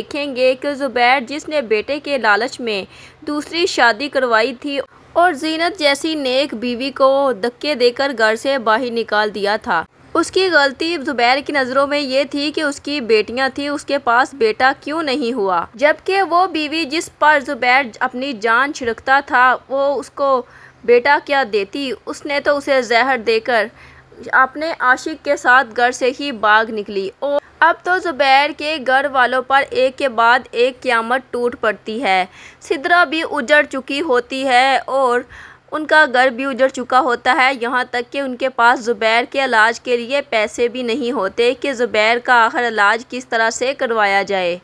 دیکھیں گے کہ زبیر جس نے بیٹے کے لالچ میں دوسری شادی کروائی تھی اور زینت جیسی نیک بیوی کو دھکے دے کر گھر سے باہر نکال دیا تھا، اس کی غلطی زبیر کی نظروں میں یہ تھی کہ اس کی بیٹیاں تھیں، اس کے پاس بیٹا کیوں نہیں ہوا، جبکہ وہ بیوی جس پر زبیر اپنی جان چھڑکتا تھا وہ اس کو بیٹا کیا دیتی، اس نے تو اسے زہر دے کر اپنے عاشق کے ساتھ گھر سے ہی بھاگ نکلی۔ اور اب تو زبیر کے گھر والوں پر ایک کے بعد ایک قیامت ٹوٹ پڑتی ہے، سدرا بھی اجڑ چکی ہوتی ہے اور ان کا گھر بھی اجڑ چکا ہوتا ہے، یہاں تک کہ ان کے پاس زبیر کے علاج کے لیے پیسے بھی نہیں ہوتے کہ زبیر کا آخر علاج کس طرح سے کروایا جائے۔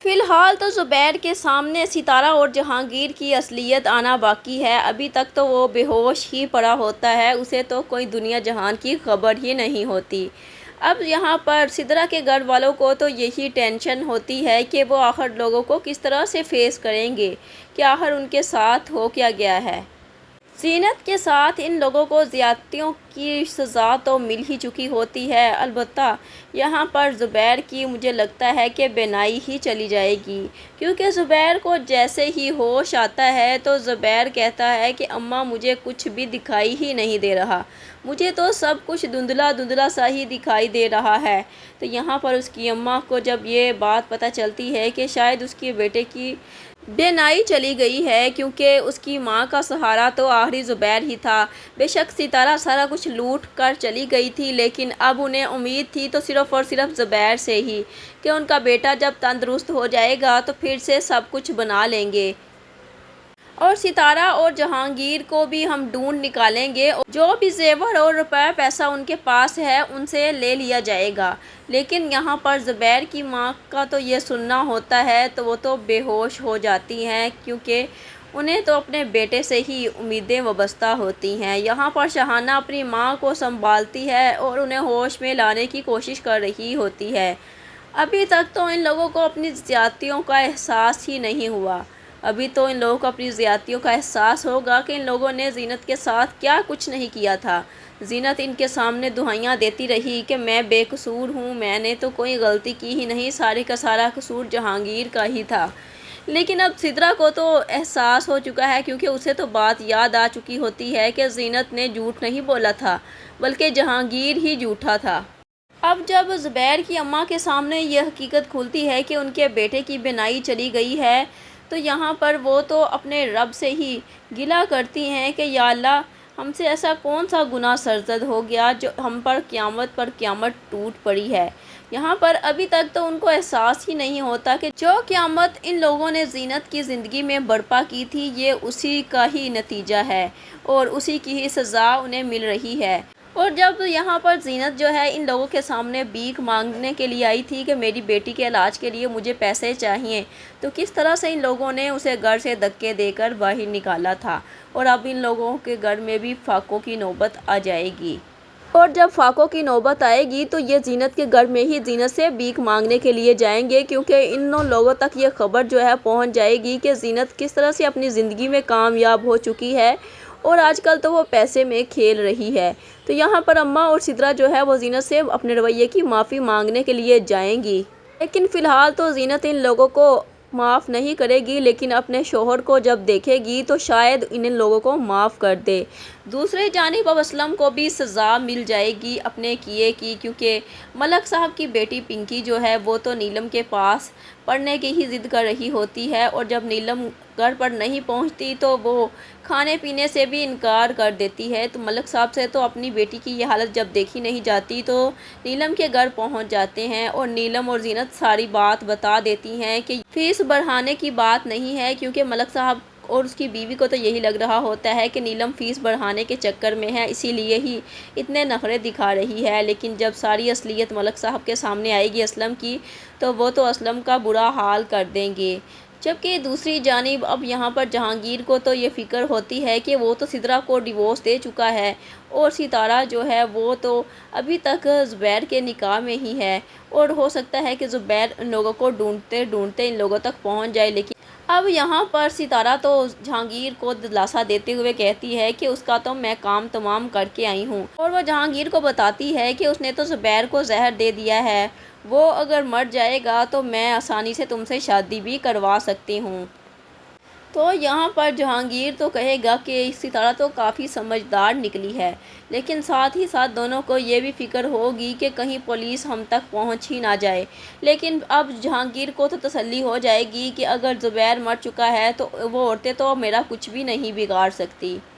فی الحال تو زبیر کے سامنے ستارہ اور جہانگیر کی اصلیت آنا باقی ہے، ابھی تک تو وہ بے ہوش ہی پڑا ہوتا ہے، اسے تو کوئی دنیا جہان کی خبر ہی نہیں ہوتی۔ اب یہاں پر سدرا کے گھر والوں کو تو یہی ٹینشن ہوتی ہے کہ وہ آخر لوگوں کو کس طرح سے فیس کریں گے کہ آخر ان کے ساتھ ہو کیا گیا ہے۔ زینت کے ساتھ ان لوگوں کو زیادتیوں کی سزا تو مل ہی چکی ہوتی ہے، البتہ یہاں پر زبیر کی مجھے لگتا ہے کہ بینائی ہی چلی جائے گی، کیونکہ زبیر کو جیسے ہی ہوش آتا ہے تو زبیر کہتا ہے کہ اماں مجھے کچھ بھی دکھائی ہی نہیں دے رہا، مجھے تو سب کچھ دھندلا دھندلا سا ہی دکھائی دے رہا ہے۔ تو یہاں پر اس کی اماں کو جب یہ بات پتہ چلتی ہے کہ شاید اس کے بیٹے کی بینائی چلی گئی ہے، کیونکہ اس کی ماں کا سہارا تو آخری زبیر ہی تھا، بے شک ستارہ سارا کچھ لوٹ کر چلی گئی تھی، لیکن اب انہیں امید تھی تو صرف اور صرف زبیر سے ہی کہ ان کا بیٹا جب تندرست ہو جائے گا تو پھر سے سب کچھ بنا لیں گے اور ستارہ اور جہانگیر کو بھی ہم ڈھونڈ نکالیں گے اور جو بھی زیور اور روپے پیسہ ان کے پاس ہے ان سے لے لیا جائے گا۔ لیکن یہاں پر زبیر کی ماں کا تو یہ سننا ہوتا ہے تو وہ تو بے ہوش ہو جاتی ہیں، کیونکہ انہیں تو اپنے بیٹے سے ہی امیدیں وابستہ ہوتی ہیں۔ یہاں پر شاہانہ اپنی ماں کو سنبھالتی ہے اور انہیں ہوش میں لانے کی کوشش کر رہی ہوتی ہے۔ ابھی تک تو ان لوگوں کو اپنی زیادتیوں کا احساس ہی نہیں ہوا، ابھی تو ان لوگوں کو اپنی زیادتیوں کا احساس ہوگا کہ ان لوگوں نے زینت کے ساتھ کیا کچھ نہیں کیا تھا۔ زینت ان کے سامنے دہائیاں دیتی رہی کہ میں بے قصور ہوں، میں نے تو کوئی غلطی کی ہی نہیں، سارے کا سارا قصور جہانگیر کا ہی تھا۔ لیکن اب سدرا کو تو احساس ہو چکا ہے، کیونکہ اسے تو بات یاد آ چکی ہوتی ہے کہ زینت نے جھوٹ نہیں بولا تھا بلکہ جہانگیر ہی جھوٹا تھا۔ اب جب زبیر کی اماں کے سامنے یہ حقیقت کھلتی ہے کہ ان کے بیٹے کی بینائی چلی گئی ہے تو یہاں پر وہ تو اپنے رب سے ہی گلہ کرتی ہیں کہ یا اللہ، ہم سے ایسا کون سا گناہ سرزد ہو گیا جو ہم پر قیامت ٹوٹ پڑی ہے۔ یہاں پر ابھی تک تو ان کو احساس ہی نہیں ہوتا کہ جو قیامت ان لوگوں نے زینت کی زندگی میں برپا کی تھی یہ اسی کا ہی نتیجہ ہے اور اسی کی ہی سزا انہیں مل رہی ہے۔ اور جب یہاں پر زینت جو ہے ان لوگوں کے سامنے بھیک مانگنے کے لیے آئی تھی کہ میری بیٹی کے علاج کے لیے مجھے پیسے چاہیے، تو کس طرح سے ان لوگوں نے اسے گھر سے دھکے دے کر باہر نکالا تھا، اور اب ان لوگوں کے گھر میں بھی فاقوں کی نوبت آ جائے گی۔ اور جب فاقوں کی نوبت آئے گی تو یہ زینت کے گھر میں ہی زینت سے بھیک مانگنے کے لیے جائیں گے، کیونکہ ان لوگوں تک یہ خبر جو ہے پہنچ جائے گی کہ زینت کس طرح سے اپنی زندگی میں کامیاب ہو چکی ہے اور آج کل تو وہ پیسے میں کھیل رہی ہے۔ تو یہاں پر اماں اور سدرا جو ہے وہ زینت سے اپنے رویے کی معافی مانگنے کے لیے جائیں گی، لیکن فی الحال تو زینت ان لوگوں کو معاف نہیں کرے گی، لیکن اپنے شوہر کو جب دیکھے گی تو شاید ان لوگوں کو معاف کر دے۔ دوسری جانب اب اسلم کو بھی سزا مل جائے گی اپنے کیے کی، کیونکہ ملک صاحب کی بیٹی پنکی جو ہے وہ تو نیلم کے پاس پڑھنے کی ہی ضد کر رہی ہوتی ہے، اور جب نیلم گھر پر نہیں پہنچتی تو وہ کھانے پینے سے بھی انکار کر دیتی ہے۔ تو ملک صاحب سے تو اپنی بیٹی کی یہ حالت جب دیکھی نہیں جاتی تو نیلم کے گھر پہنچ جاتے ہیں اور نیلم اور زینت ساری بات بتا دیتی ہیں کہ فیس بڑھانے کی بات نہیں ہے، کیونکہ ملک صاحب اور اس کی بیوی کو تو یہی لگ رہا ہوتا ہے کہ نیلم فیس بڑھانے کے چکر میں ہے، اسی لیے ہی اتنے نخرے دکھا رہی ہے۔ لیکن جب ساری اصلیت ملک صاحب کے سامنے آئے گی اسلم کی تو وہ تو اسلم کا برا حال کر دیں گے۔ جبکہ دوسری جانب اب یہاں پر جہانگیر کو تو یہ فکر ہوتی ہے کہ وہ تو سدرا کو ڈیورس دے چکا ہے اور ستارہ جو ہے وہ تو ابھی تک زبیر کے نکاح میں ہی ہے، اور ہو سکتا ہے کہ زبیر ان لوگوں کو ڈھونڈتے ڈھونڈتے ان لوگوں تک پہنچ جائے، لیکن اب یہاں پر ستارہ تو جہانگیر کو دلاسا دیتے ہوئے کہتی ہے کہ اس کا تو میں کام تمام کر کے آئی ہوں، اور وہ جہانگیر کو بتاتی ہے کہ اس نے تو زبیر کو زہر دے دیا ہے، وہ اگر مر جائے گا تو میں آسانی سے تم سے شادی بھی کروا سکتی ہوں۔ تو یہاں پر جہانگیر تو کہے گا کہ ستارہ تو کافی سمجھدار نکلی ہے، لیکن ساتھ ہی ساتھ دونوں کو یہ بھی فکر ہوگی کہ کہیں پولیس ہم تک پہنچ ہی نہ جائے۔ لیکن اب جہانگیر کو تو تسلی ہو جائے گی کہ اگر زبیر مر چکا ہے تو وہ عورتیں تو میرا کچھ بھی نہیں بگاڑ سکتی۔